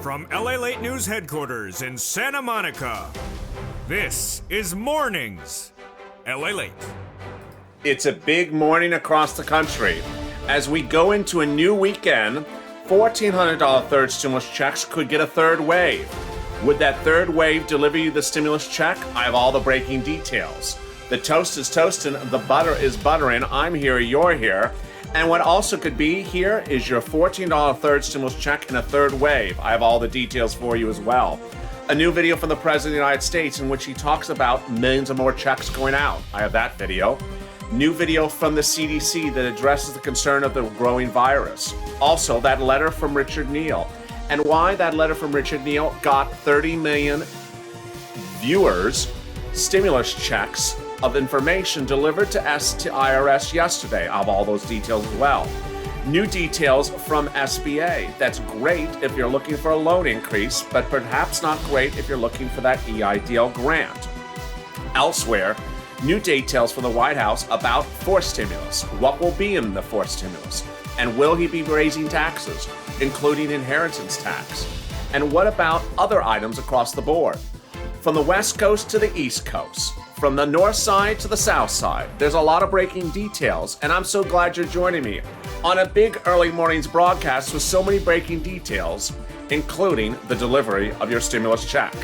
From LALATE News headquarters in Santa Monica, this is Mornings LALATE. It's a big morning across the country. As we go into a new weekend, $1,400 third stimulus checks could get a third wave. Would that third wave deliver you the stimulus check? I have all the breaking details. The toast is toasting, the butter is buttering. I'm here, you're here. And what also could be here is your $14 third stimulus check in a third wave. I have all the details for you as well. A new video from the President of the United States in which he talks about millions of more checks going out. I have that video. New video from the CDC that addresses the concern of the growing virus. Also, that letter from Richard Neal. And why that letter from Richard Neal got 30 million viewers stimulus checks of information delivered to IRS yesterday. I have all those details as well. New details from SBA. That's great if you're looking for a loan increase, but perhaps not great if you're looking for that EIDL grant. Elsewhere, new details from the White House about forced stimulus. What will be in the forced stimulus? And will he be raising taxes, including inheritance tax? And what about other items across the board? From the West Coast to the East Coast, from the North Side to the South Side, there's a lot of breaking details, and I'm so glad you're joining me on a big early mornings broadcast with so many breaking details, including the delivery of your stimulus check.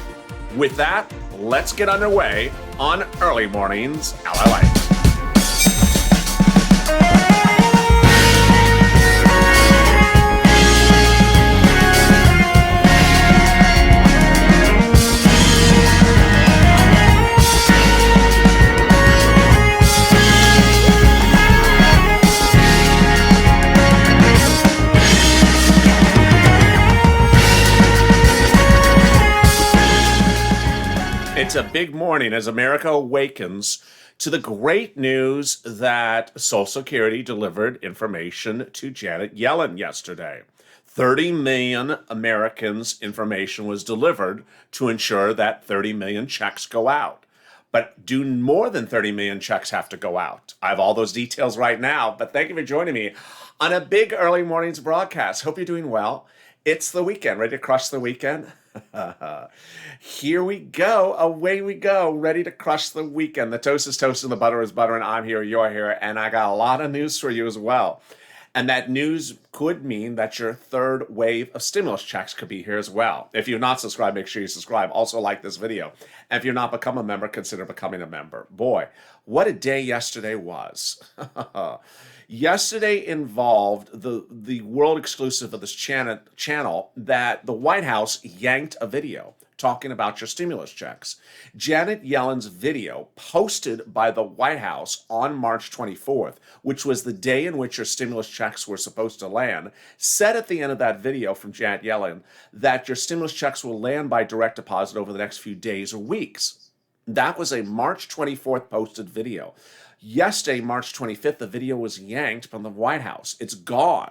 With that, let's get underway on Early Mornings LALATE. It's a big morning as America awakens to the great news that Social Security delivered information to Janet Yellen yesterday. 30 million Americans' information was delivered to ensure that 30 million checks go out. But do more than 30 million checks have to go out? I have all those details right now, but thank you for joining me on a big early mornings broadcast. Hope you're doing well. It's the weekend. Ready to crush the weekend? Here we go. Away we go. Ready to crush the weekend. The toast is toast and the butter is butter, and I'm here, you're here, and I got a lot of news for you as well. And that news could mean that your third wave of stimulus checks could be here as well. If you're not subscribed, make sure you subscribe. Also like this video. And if you're not become a member, consider becoming a member. Boy, what a day yesterday was. Yesterday involved the world exclusive of this channel that the White House yanked a video talking about your stimulus checks. Janet Yellen's video posted by the White House on March 24th, which was the day in which your stimulus checks were supposed to land, said at the end of that video from Janet Yellen that your stimulus checks will land by direct deposit over the next few days or weeks. That was a March 24th posted video. Yesterday, March 25th, the video was yanked from the White House. It's gone.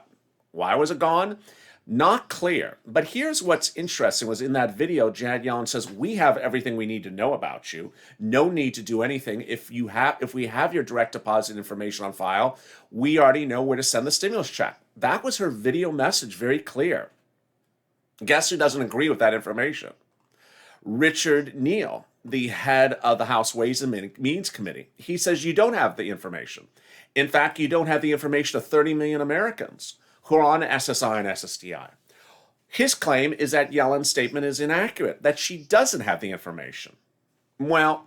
Why was it gone? Not clear. But here's what's interesting was in that video, Janet Yellen says, we have everything we need to know about you. No need to do anything. If we have your direct deposit information on file, we already know where to send the stimulus check. That was her video message, very clear. Guess who doesn't agree with that information? Richard Neal, the head of the House Ways and Means Committee. He says you don't have the information. In fact, you don't have the information of 30 million Americans who are on SSI and SSDI. His claim is that Yellen's statement is inaccurate, that she doesn't have the information. Well,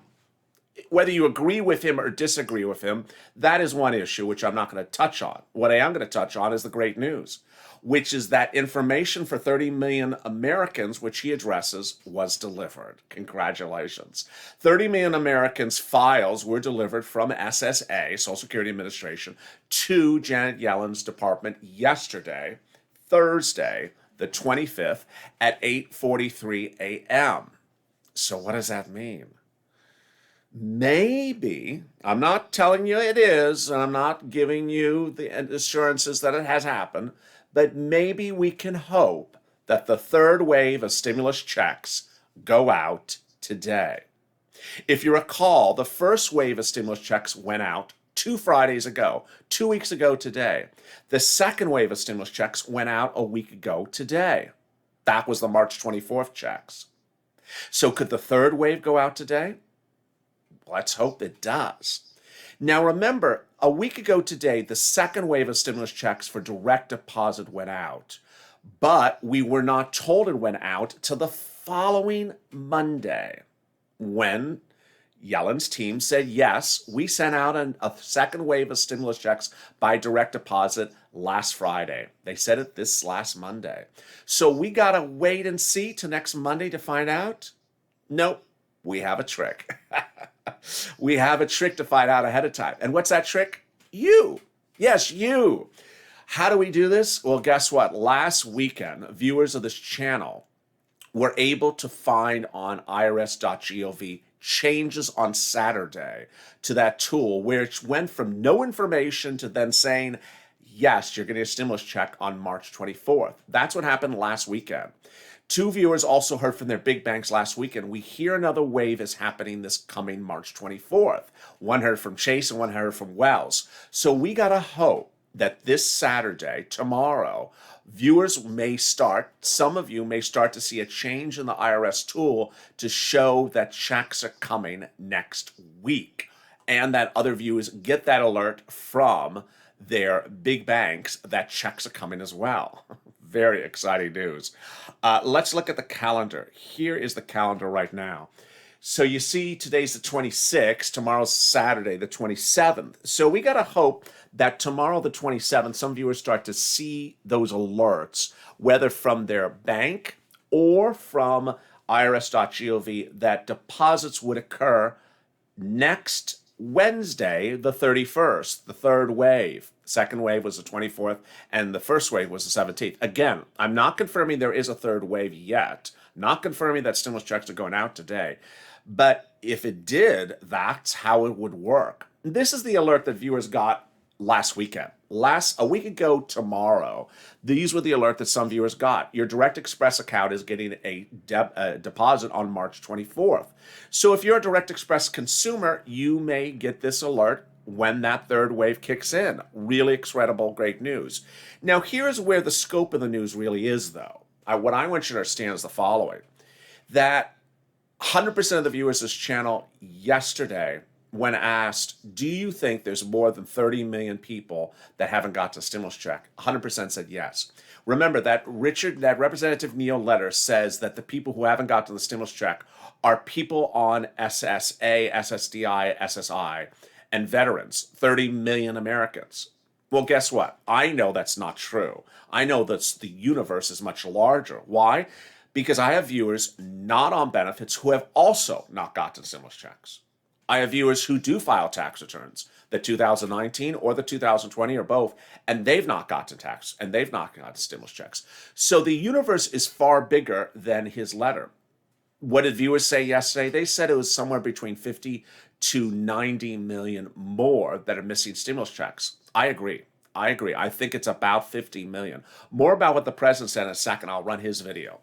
whether you agree with him or disagree with him, that is one issue which I'm not going to touch on. What I am going to touch on is the great news, which is that information for 30 million Americans, which he addresses, was delivered. Congratulations. 30 million Americans' files were delivered from SSA, Social Security Administration, to Janet Yellen's department yesterday, Thursday, the 25th, at 8:43 a.m. So what does that mean? Maybe, I'm not telling you it is, and I'm not giving you the assurances that it has happened, but maybe we can hope that the third wave of stimulus checks go out today. If you recall, the first wave of stimulus checks went out 2 Fridays ago, 2 weeks ago today. The second wave of stimulus checks went out a week ago today. That was the March 24th checks. So could the third wave go out today? Let's hope it does. Now remember, a week ago today, the second wave of stimulus checks for direct deposit went out. But we were not told it went out till the following Monday, when Yellen's team said, yes, we sent out a second wave of stimulus checks by direct deposit last Friday. They said it this last Monday. So we got to wait and see till next Monday to find out? Nope, we have a trick. We have a trick to find out ahead of time. And what's that trick? You. Yes, you. How do we do this? Well, guess what? Last weekend, viewers of this channel were able to find on irs.gov changes on Saturday to that tool, which went from no information to then saying, yes, you're getting a stimulus check on March 24th. That's what happened last weekend. Two viewers also heard from their big banks last weekend. We hear another wave is happening this coming March 24th. One heard from Chase and one heard from Wells. So we got to hope that this Saturday, tomorrow, viewers may start, some of you may start to see a change in the IRS tool to show that checks are coming next week, and that other viewers get that alert from their big banks that checks are coming as well. Very exciting news. Let's look at the calendar. Here is the calendar right now. So you see today's the 26th, tomorrow's Saturday, the 27th. So we got to hope that tomorrow, the 27th, some viewers start to see those alerts, whether from their bank or from irs.gov, that deposits would occur next Wednesday, the 31st, the third wave. Second wave was the 24th, and the first wave was the 17th. Again, I'm not confirming there is a third wave yet. Not confirming that stimulus checks are going out today. But if it did, that's how it would work. This is the alert that viewers got last weekend. A week ago tomorrow, these were the alert that some viewers got. Your Direct Express account is getting a deposit on March 24th. So if you're a Direct Express consumer, you may get this alert when that third wave kicks in. Really incredible, great news. Now, here's where the scope of the news really is, though. What I want you to understand is the following, that 100% of the viewers of this channel yesterday, when asked, do you think there's more than 30 million people that haven't got the stimulus check? 100% said yes. Remember that Representative Neal letter says that the people who haven't got to the stimulus check are people on SSA, SSDI, SSI, and veterans, 30 million Americans. Well, guess what? I know that's not true. I know that the universe is much larger. Why? Because I have viewers not on benefits who have also not gotten stimulus checks. I have viewers who do file tax returns, the 2019 or the 2020 or both, and they've not gotten tax, and they've not gotten stimulus checks. So the universe is far bigger than his letter. What did viewers say yesterday? They said it was somewhere between 50 to 90 million more that are missing stimulus checks. I agree. I think it's about 50 million. More about what the president said in a second. I'll run his video.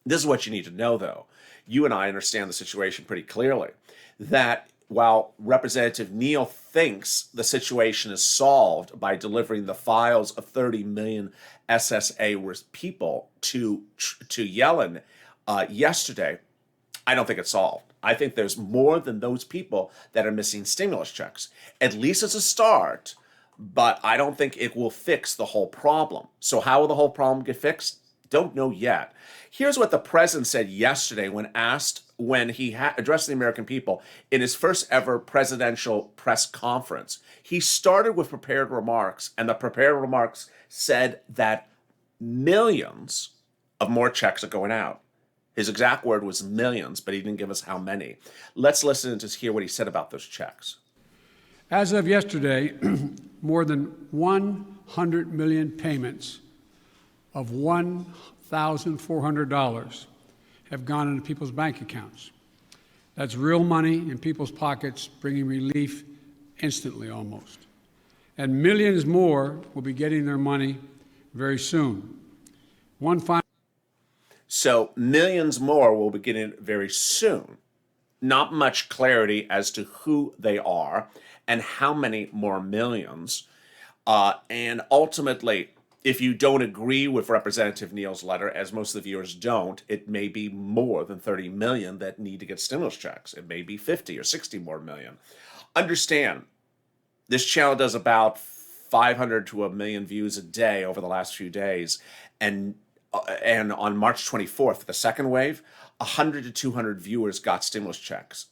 This is what you need to know, though. You and I understand the situation pretty clearly, that while Representative Neal thinks the situation is solved by delivering the files of 30 million SSA people to Yellen yesterday, I don't think it's solved. I think there's more than those people that are missing stimulus checks. At least it's a start, but I don't think it will fix the whole problem. So how will the whole problem get fixed? Don't know yet. Here's what the president said yesterday when asked, when he addressed the American people in his first ever presidential press conference. He started with prepared remarks, and the prepared remarks said that millions of more checks are going out. His exact word was millions, but he didn't give us how many. Let's listen to hear what he said about those checks. As of yesterday, more than 100 million payments of $1,400 have gone into people's bank accounts. That's real money in people's pockets, bringing relief instantly almost. And millions more will be getting their money very soon. So millions more will be getting it very soon. Not much clarity as to who they are and how many more millions. And ultimately, If you don't agree with Representative Neal's letter, as most of the viewers don't, it may be more than 30 million that need to get stimulus checks. It may be 50 or 60 more million. Understand, this channel does about 500 to a million views a day over the last few days. And on March 24th, the second wave, 100 to 200 viewers got stimulus checks.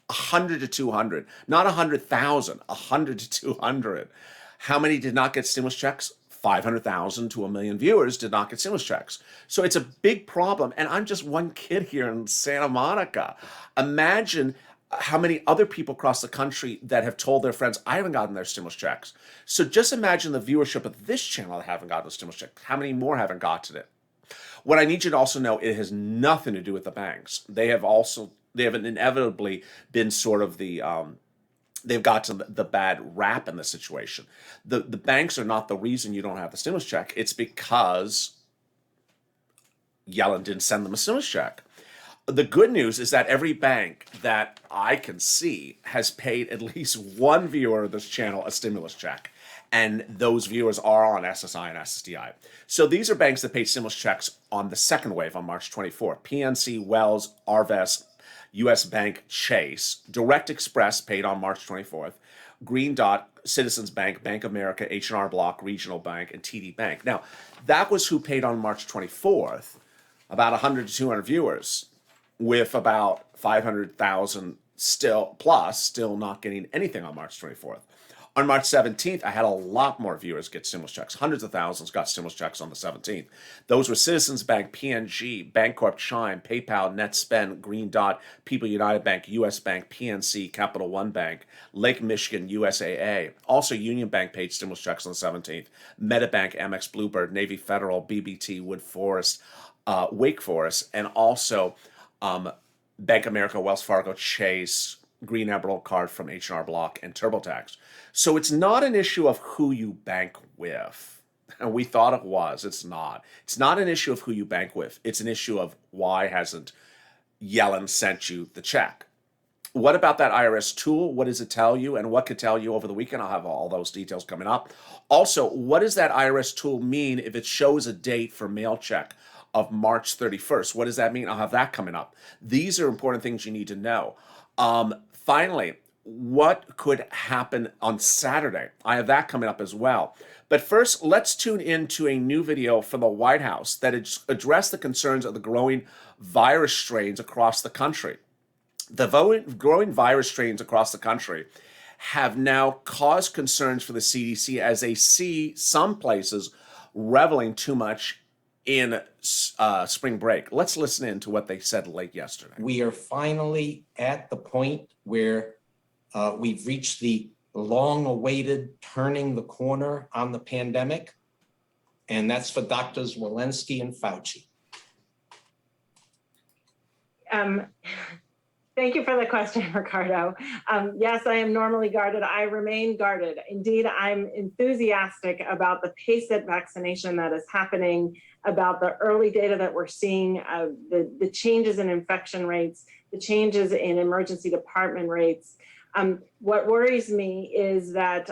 100 to 200, not 100,000, 100 to 200. How many did not get stimulus checks? 500,000 to a million viewers did not get stimulus checks. So it's a big problem. And I'm just one kid here in Santa Monica. Imagine how many other people across the country that have told their friends, I haven't gotten their stimulus checks. So just imagine the viewership of this channel that haven't gotten the stimulus check. How many more haven't gotten it? What I need you to also know, it has nothing to do with the banks. They have inevitably been sort of they've gotten the bad rap in this situation. The banks are not the reason you don't have the stimulus check. It's because Yellen didn't send them a stimulus check. The good news is that every bank that I can see has paid at least one viewer of this channel a stimulus check. And those viewers are on SSI and SSDI. So these are banks that paid stimulus checks on the second wave on March 24th. PNC, Wells, Arvest, U.S. Bank, Chase, Direct Express paid on March 24th, Green Dot, Citizens Bank, Bank of America, H&R Block, Regional Bank, and TD Bank. Now, that was who paid on March 24th, about 100 to 200 viewers, with about 500,000 still not getting anything on March 24th. On March 17th, I had a lot more viewers get stimulus checks. Hundreds of thousands got stimulus checks on the 17th. Those were Citizens Bank, PNG, Bancorp, Chime, PayPal, NetSpend, Green Dot, People United Bank, U.S. Bank, PNC, Capital One Bank, Lake Michigan, USAA. Also, Union Bank paid stimulus checks on the 17th. MetaBank, Amex, Bluebird, Navy Federal, BBT, Wood Forest, Wake Forest, and also Bank of America, Wells Fargo, Chase, Green Emerald Card from H&R Block, and TurboTax. So it's not an issue of who you bank with. And we thought it was. It's not. It's not an issue of who you bank with. It's an issue of why hasn't Yellen sent you the check. What about that IRS tool? What does it tell you? And what could tell you over the weekend? I'll have all those details coming up. Also, what does that IRS tool mean if it shows a date for mail check of March 31st? What does that mean? I'll have that coming up. These are important things you need to know. Finally, what could happen on Saturday? I have that coming up as well. But first, let's tune into a new video from the White House that addressed the concerns of the growing virus strains across the country. The growing virus strains across the country have now caused concerns for the CDC as they see some places reveling too much in spring break. Let's listen in to what they said late yesterday. We are finally at the point where we've reached the long-awaited turning the corner on the pandemic, and that's for Doctors Walensky and Fauci. Thank you for the question, Ricardo. Yes, I am normally guarded. I remain guarded. Indeed, I'm enthusiastic about the pace of vaccination that is happening, about the early data that we're seeing, the changes in infection rates, the changes in emergency department rates. What worries me is that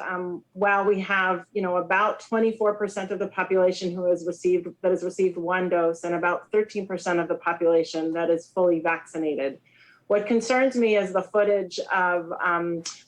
while we have, about 24% of the population who has received one dose and about 13% of the population that is fully vaccinated. What concerns me is the footage of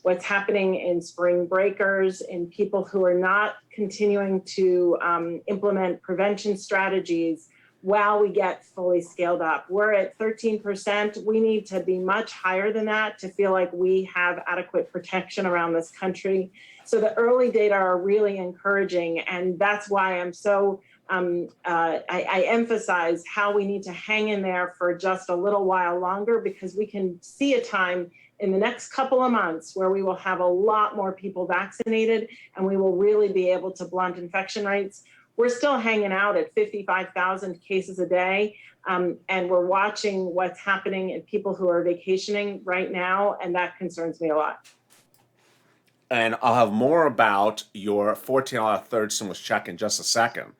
what's happening in spring breakers, in people who are not continuing to implement prevention strategies while we get fully scaled up. We're at 13%. We need to be much higher than that to feel like we have adequate protection around this country. So the early data are really encouraging, and that's why I'm so I emphasize how we need to hang in there for just a little while longer, because we can see a time in the next couple of months where we will have a lot more people vaccinated and we will really be able to blunt infection rates. We're still hanging out at 55,000 cases a day, and we're watching what's happening in people who are vacationing right now, and that concerns me a lot. And I'll have more about your $14 third stimulus check in just a second.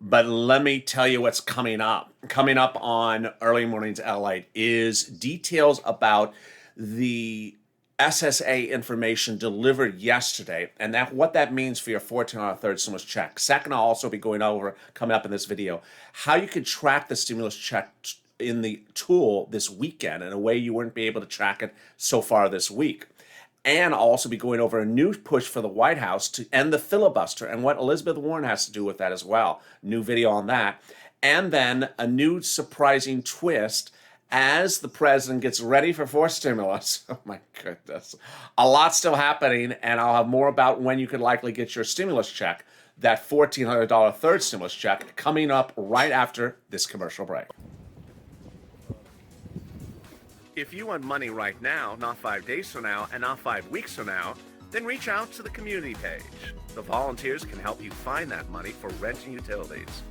But let me tell you what's coming up. Coming up on Early Mornings LALATE is details about the SSA information delivered yesterday, and what that means for your $14 third stimulus check. Second, I'll also be going over, coming up in this video, how you can track the stimulus check in the tool this weekend in a way you wouldn't be able to track it so far this week. And I'll also be going over a new push for the White House to end the filibuster and what Elizabeth Warren has to do with that as well. New video on that. And then a new surprising twist as the president gets ready for forced stimulus. Oh my goodness. A lot still happening, and I'll have more about when you could likely get your stimulus check, that $1,400 third stimulus check, coming up right after this commercial break. If you want money right now, not 5 days from now, and not 5 weeks from now, then reach out to the community page. The volunteers can help you find that money for rent and utilities.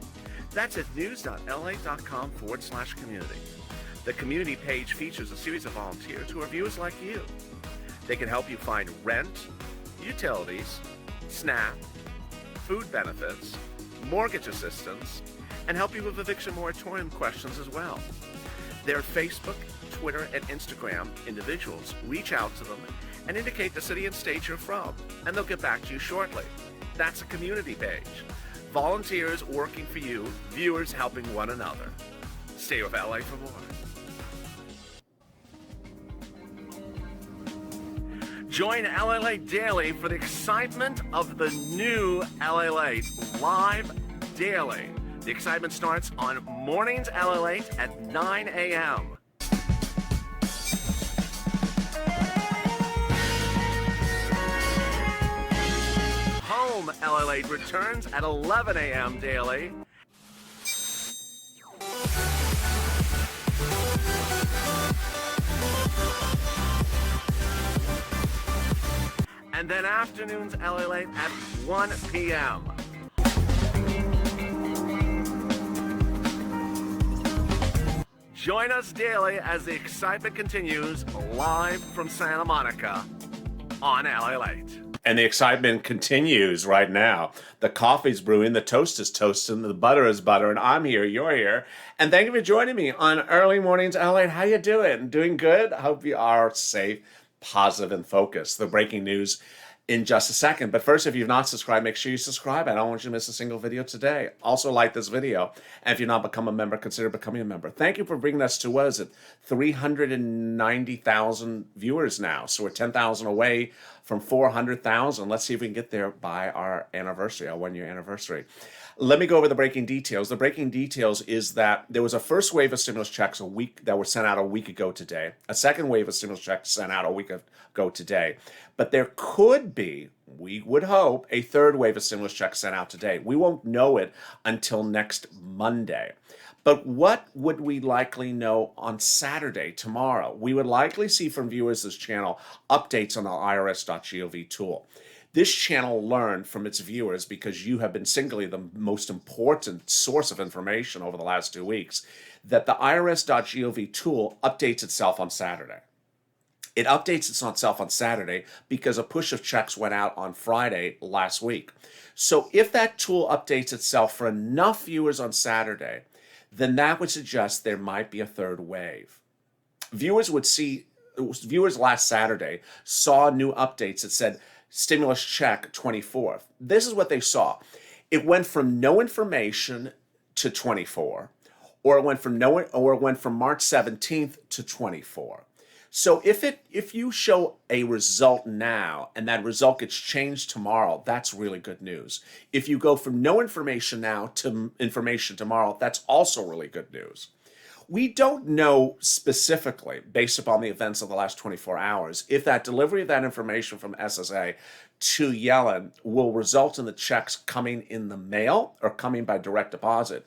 That's at news.la.com/community. The community page features a series of volunteers who are viewers like you. They can help you find rent, utilities, SNAP, food benefits, mortgage assistance, and help you with eviction moratorium questions as well. Their Facebook, Twitter, and Instagram individuals reach out to them and indicate the city and state you're from, and they'll get back to you shortly. That's a community page. Volunteers working for you, viewers helping one another. Stay with LA for more. Join LALATE Daily for the excitement of the new LALATE live daily. The excitement starts on Mornings LALATE at 9 a.m. Home LALATE returns at 11 a.m. daily. And then afternoons LALATE at 1 p.m. Join us daily as the excitement continues live from Santa Monica on LALATE. And the excitement continues right now. The coffee's brewing, the toast is toasting, the butter is buttering. I'm here, you're here. And thank you for joining me on Early Mornings LALATE. How you doing? Doing good? I hope you are safe, positive, and focused. The breaking news in just a second. But first, if you've not subscribed, make sure you subscribe. I don't want you to miss a single video today. Also, like this video. And if you've not become a member, consider becoming a member. Thank you for bringing us to, what is it, 390,000 viewers now. So we're 10,000 away from 400,000. Let's see if we can get there by our anniversary, our 1-year anniversary. Let me go over the breaking details. The breaking details is that there was a first wave of stimulus checks that were sent out a week ago today. A second wave of stimulus checks sent out a week ago today. But there could be, we would hope, a third wave of stimulus checks sent out today. We won't know it until next Monday. But what would we likely know on Saturday, tomorrow? We would likely see from viewers of this channel updates on the irs.gov tool. This channel learned from its viewers, because you have been singularly the most important source of information over the last 2 weeks, that the irs.gov tool updates itself on Saturday. It updates itself on Saturday because a push of checks went out on Friday last week. So if that tool updates itself for enough viewers on Saturday, then that would suggest there might be a third wave. Viewers last Saturday saw new updates that said stimulus check 24th. This is what they saw. It went from no information to 24, or it went from March 17th to 24. So if you show a result now and that result gets changed tomorrow, that's really good news. If you go from no information now to information tomorrow, that's also really good news. We don't know specifically, based upon the events of the last 24 hours, if that delivery of that information from SSA to Yellen will result in the checks coming in the mail or coming by direct deposit.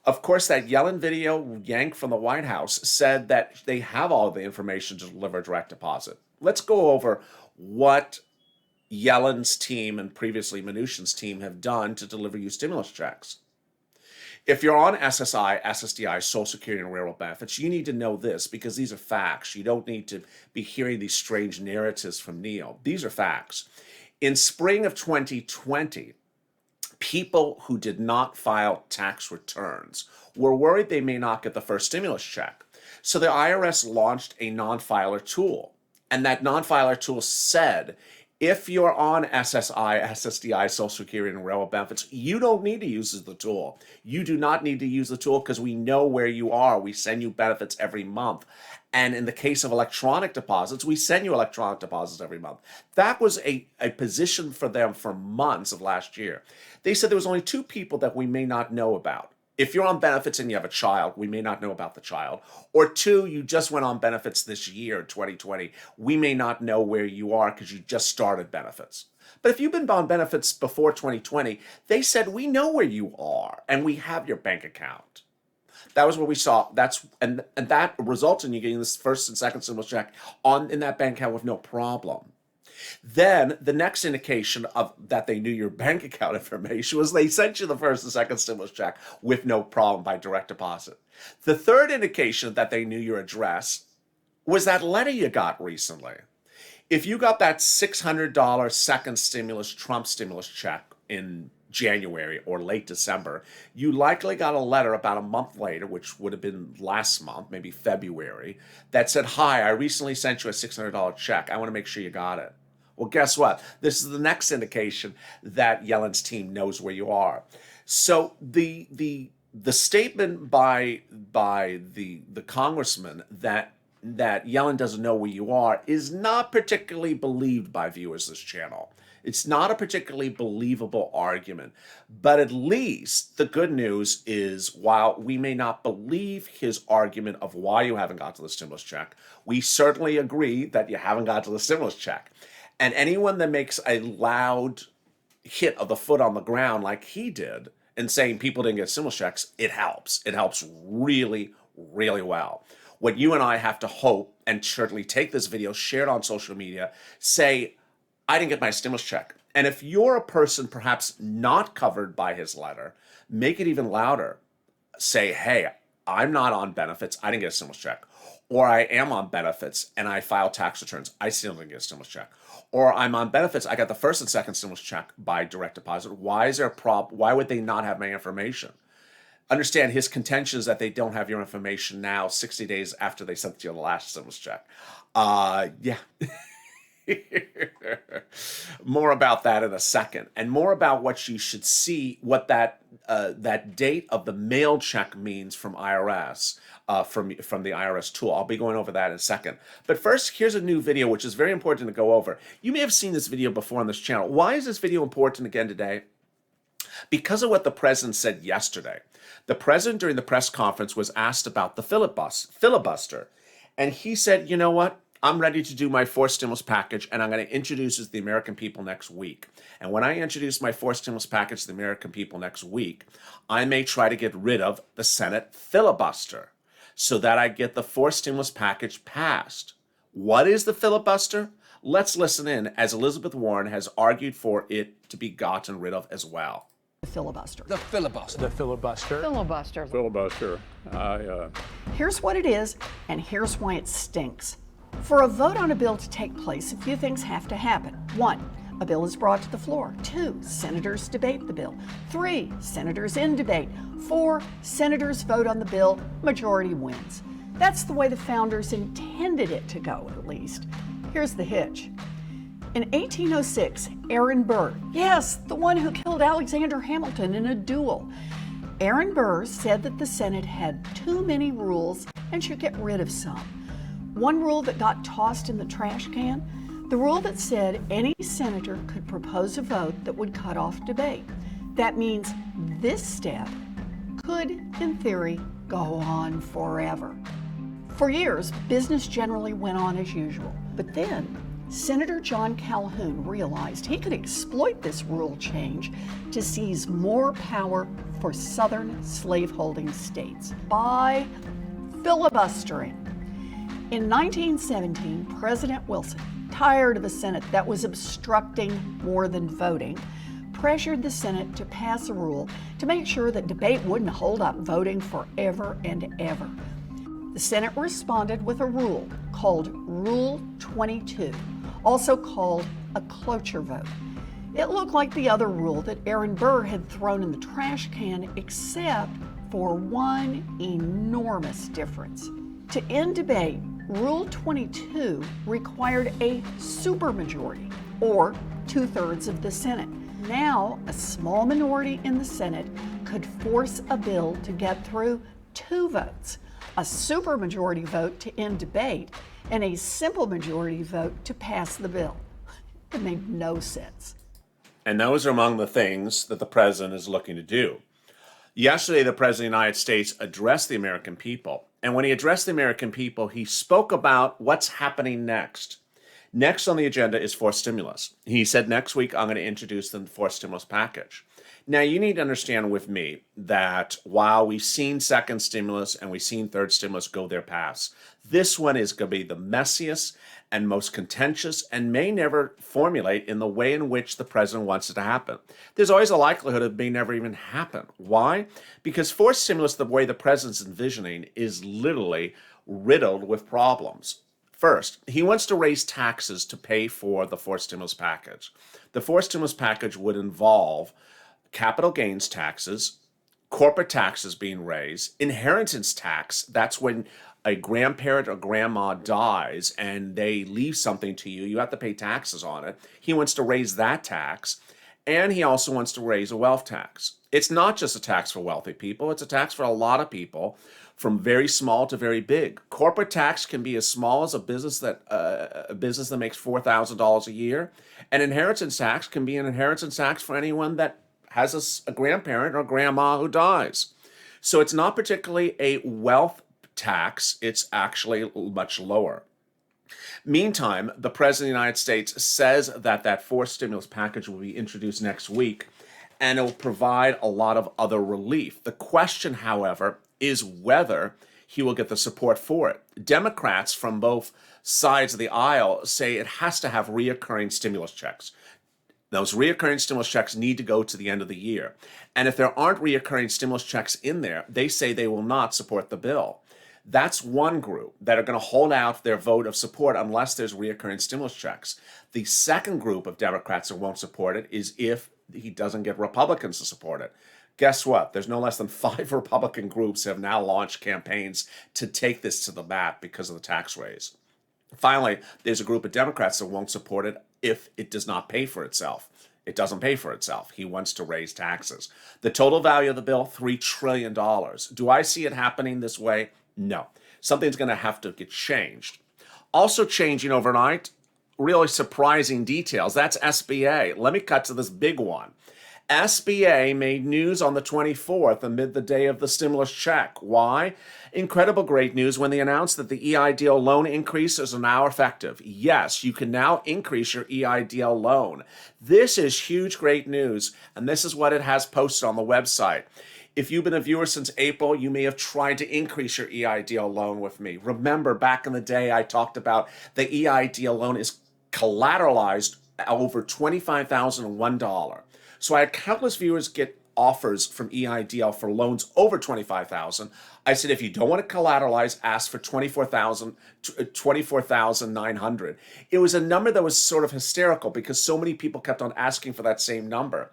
Of course, that Yellen video yanked from the White House said that they have all the information to deliver direct deposit. Let's go over what Yellen's team and previously Mnuchin's team have done to deliver you stimulus checks. If you're on SSI, SSDI, Social Security, and Railroad benefits, you need to know this, because these are facts. You don't need to be hearing these strange narratives from Neil. These are facts. In spring of 2020, people who did not file tax returns were worried they may not get the first stimulus check. So the IRS launched a non-filer tool. And that non-filer tool said, if you're on SSI, SSDI, Social Security, and railroad benefits, you don't need to use the tool. You do not need to use the tool because we know where you are. We send you benefits every month. And in the case of electronic deposits, we send you electronic deposits every month. That was a position for them for months of last year. They said there was only 2 people that we may not know about. If you're on benefits and you have a child, we may not know about the child. Or 2, you just went on benefits this year, 2020. We may not know where you are because you just started benefits. But if you've been on benefits before 2020, they said, we know where you are and we have your bank account. That was what we saw. And that results in you getting this first and second stimulus check in that bank account with no problem. Then the next indication of that they knew your bank account information was they sent you the first and second stimulus check with no problem by direct deposit. The third indication that they knew your address was that letter you got recently. If you got that $600 second stimulus, Trump stimulus check in January or late December, you likely got a letter about a month later, which would have been last month, maybe February, that said, hi, I recently sent you a $600 check. I want to make sure you got it. Well, guess what? This is the next indication that Yellen's team knows where you are. So the statement by the congressman that Yellen doesn't know where you are is not particularly believed by viewers of this channel. It's not a particularly believable argument. But at least the good news is, while we may not believe his argument of why you haven't got to the stimulus check, we certainly agree that you haven't got to the stimulus check. And anyone that makes a loud hit of the foot on the ground like he did and saying people didn't get stimulus checks, it helps. It helps really, really well. What you and I have to hope, and certainly take this video, share it on social media, say, I didn't get my stimulus check. And if you're a person perhaps not covered by his letter, make it even louder. Say, hey, I'm not on benefits. I didn't get a stimulus check. Or I am on benefits and I file tax returns. I still didn't get a stimulus check. Or I'm on benefits. I got the first and second stimulus check by direct deposit. Why is there a problem? Why would they not have my information? Understand his contention is that they don't have your information now, 60 days after they sent you the last stimulus check. Yeah. More about that in a second, and more about what you should see, what that date of the mail check means from IRS, from the IRS tool. I'll be going over that in a second. But first, here's a new video which is very important to go over. You may have seen this video before on this channel. Why is this video important again today? Because of what the president said yesterday. The president during the press conference was asked about the filibuster, and he said, you know what? I'm ready to do my fourth stimulus package, and I'm going to introduce it to the American people next week. And when I introduce my fourth stimulus package to the American people next week, I may try to get rid of the Senate filibuster so that I get the fourth stimulus package passed. What is the filibuster? Let's listen in as Elizabeth Warren has argued for it to be gotten rid of as well. The filibuster. The filibuster. The filibuster. Filibuster. Filibuster. Here's what it is, and here's why it stinks. For a vote on a bill to take place, a few things have to happen. 1, a bill is brought to the floor. 2, senators debate the bill. 3, senators in debate. 4, senators vote on the bill. Majority wins. That's the way the founders intended it to go, at least. Here's the hitch. In 1806, Aaron Burr, yes, the one who killed Alexander Hamilton in a duel, Aaron Burr said that the Senate had too many rules and should get rid of some. One rule that got tossed in the trash can, the rule that said any senator could propose a vote that would cut off debate. That means this step could, in theory, go on forever. For years, business generally went on as usual. But then, Senator John Calhoun realized he could exploit this rule change to seize more power for Southern slaveholding states by filibustering. In 1917, President Wilson, tired of a Senate that was obstructing more than voting, pressured the Senate to pass a rule to make sure that debate wouldn't hold up voting forever and ever. The Senate responded with a rule called Rule 22, also called a cloture vote. It looked like the other rule that Aaron Burr had thrown in the trash can, except for one enormous difference. To end debate, Rule 22 required a supermajority, or 2/3 of the Senate. Now, a small minority in the Senate could force a bill to get through 2 votes, a supermajority vote to end debate, and a simple majority vote to pass the bill. It made no sense. And those are among the things that the president is looking to do. Yesterday, the president of the United States addressed the American people. And when he addressed the American people, he spoke about what's happening next. Next on the agenda is forced stimulus. He said, next week, I'm going to introduce the forced stimulus package. Now, you need to understand with me that while we've seen second stimulus and we've seen third stimulus go their paths, this one is going to be the messiest and most contentious and may never formulate in the way in which the president wants it to happen. There's always a likelihood it may never even happen. Why? Because forced stimulus, the way the president's envisioning, is literally riddled with problems. First, he wants to raise taxes to pay for the forced stimulus package. The forced stimulus package would involve capital gains taxes, corporate taxes being raised, inheritance tax. That's when a grandparent or grandma dies and they leave something to you. You have to pay taxes on it. He wants to raise that tax. And he also wants to raise a wealth tax. It's not just a tax for wealthy people. It's a tax for a lot of people, from very small to very big. Corporate tax can be as small as a business that makes $4,000 a year. And inheritance tax can be an inheritance tax for anyone that has a grandparent or grandma who dies. So it's not particularly a wealth tax. It's actually much lower. Meantime, the President of the United States says that that forced stimulus package will be introduced next week, and it will provide a lot of other relief. The question, however, is whether he will get the support for it. Democrats from both sides of the aisle say it has to have reoccurring stimulus checks. Those reoccurring stimulus checks need to go to the end of the year. And if there aren't reoccurring stimulus checks in there, they say they will not support the bill. That's one group that are going to hold out their vote of support unless there's reoccurring stimulus checks. The second group of Democrats that won't support it is if he doesn't get Republicans to support it. Guess what? There's no less than 5 Republican groups have now launched campaigns to take this to the mat because of the tax raise. Finally, there's a group of Democrats that won't support it if it does not pay for itself. It doesn't pay for itself. He wants to raise taxes. The total value of the bill, $3 trillion. Do I see it happening this way? No. Something's going to have to get changed. Also changing overnight, really surprising details. That's SBA. Let me cut to this big one. SBA made news on the 24th amid the day of the stimulus check. Why? Incredible great news when they announced that the EIDL loan increases are now effective. Yes, you can now increase your EIDL loan. This is huge, great news, and this is what it has posted on the website. If you've been a viewer since April, you may have tried to increase your EIDL loan with me. Remember, back in the day, I talked about the EIDL loan is collateralized over $25,001. So I had countless viewers get offers from EIDL for loans over $25,000. I said, if you don't want to collateralize, ask for $24,900. It was a number that was sort of hysterical because so many people kept on asking for that same number.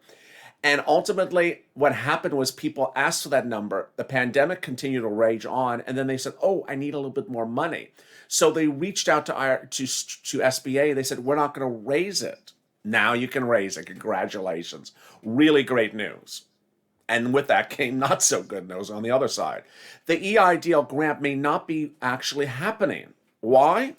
And ultimately, what happened was people asked for that number. The pandemic continued to rage on, and then they said, "Oh, I need a little bit more money." So they reached out to SBA. They said, "We're not going to raise it." Now you can raise it. Congratulations. Really great news. And with that came not so good news on the other side. The EIDL grant may not be actually happening. Why?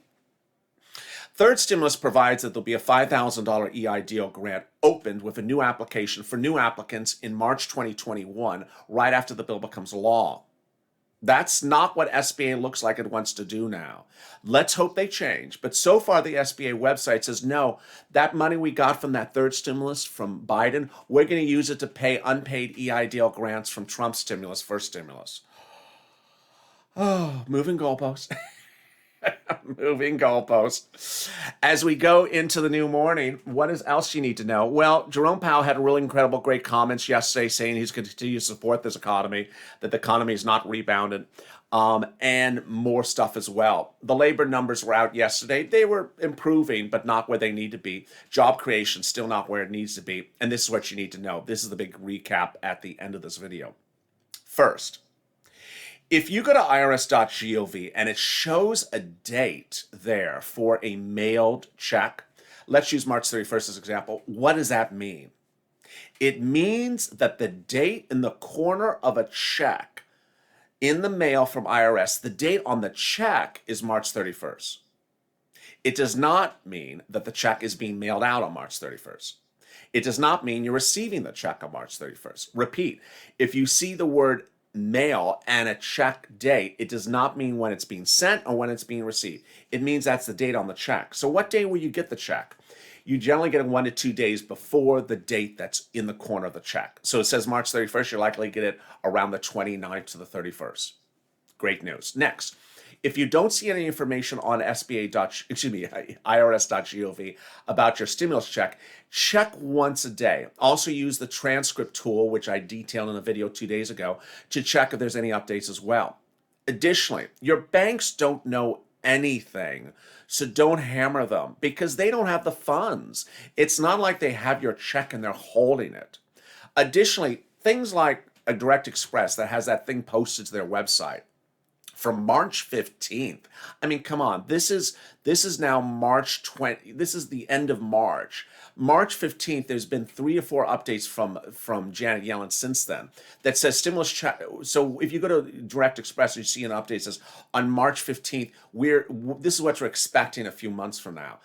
Third stimulus provides that there'll be a $5,000 EIDL grant opened with a new application for new applicants in March 2021, right after the bill becomes law. That's not what SBA looks like it wants to do now. Let's hope they change. But so far, the SBA website says, no, that money we got from that third stimulus from Biden, we're going to use it to pay unpaid EIDL grants from Trump's stimulus, first stimulus. Oh, moving goalposts. Moving goalposts. As we go into the new morning, what else you need to know? Well, Jerome Powell had really incredible, great comments yesterday saying he's going to continue to support this economy, that the economy is not rebounded, and more stuff as well. The labor numbers were out yesterday. They were improving, but not where they need to be. Job creation still not where it needs to be. And this is what you need to know. This is the big recap at the end of this video. First, If you go to irs.gov and it shows a date there for a mailed check, let's use March 31st as an example. What does that mean? It means that the date in the corner of a check in the mail from IRS, the date on the check is March 31st. It does not mean that the check is being mailed out on March 31st. It does not mean you're receiving the check on March 31st. Repeat, if you see the word mail and a check date, it does not mean when it's being sent or when it's being received. It means that's the date on the check. So what day will you get the check? You generally get it 1 to 2 days before the date that's in the corner of the check. So it says March 31st, you're likely to get it around the 29th to the 31st. Great news. Next, if you don't see any information on irs.gov about your stimulus check, check once a day. Also use the transcript tool, which I detailed in a video 2 days ago, to check if there's any updates as well. Additionally, your banks don't know anything, so don't hammer them because they don't have the funds. It's not like they have your check and they're holding it. Additionally, things like a Direct Express that has that thing posted to their website from March 15th. I mean, come on, this is now March 20, this is the end of March. March 15th, there's been 3 or 4 updates from Janet Yellen since then that says stimulus check. So if you go to Direct Express, you see an update that says on March 15th, this is what you're expecting a few months from now.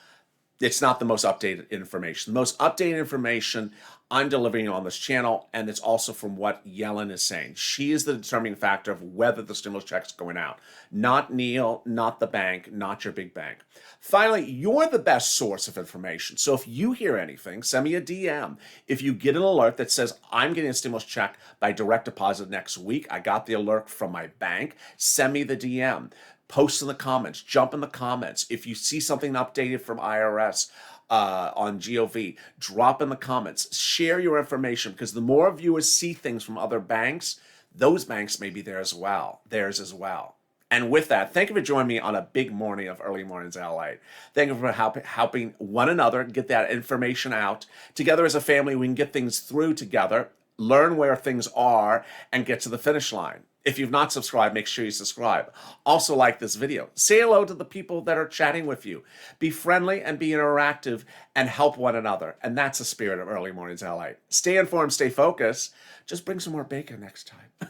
It's not the most updated information. The most updated information I'm delivering on this channel, and it's also from what Yellen is saying. She is the determining factor of whether the stimulus check is going out. Not Neil, not the bank, not your big bank. Finally, you're the best source of information. So if you hear anything, send me a DM. If you get an alert that says, I'm getting a stimulus check by direct deposit next week, I got the alert from my bank, send me the DM. Post in the comments, jump in the comments. If you see something updated from IRS on GOV, drop in the comments. Share your information because the more viewers see things from other banks, those banks may be there as well, theirs as well. And with that, thank you for joining me on a big morning of Early Mornings LA. Thank you for helping one another get that information out. Together as a family, we can get things through together, learn where things are, and get to the finish line. If you've not subscribed, make sure you subscribe. Also like this video. Say hello to the people that are chatting with you. Be friendly and be interactive and help one another. And that's the spirit of Early Mornings LA. Stay informed, stay focused. Just bring some more bacon next time.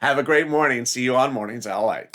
Have a great morning. See you on Mornings LA.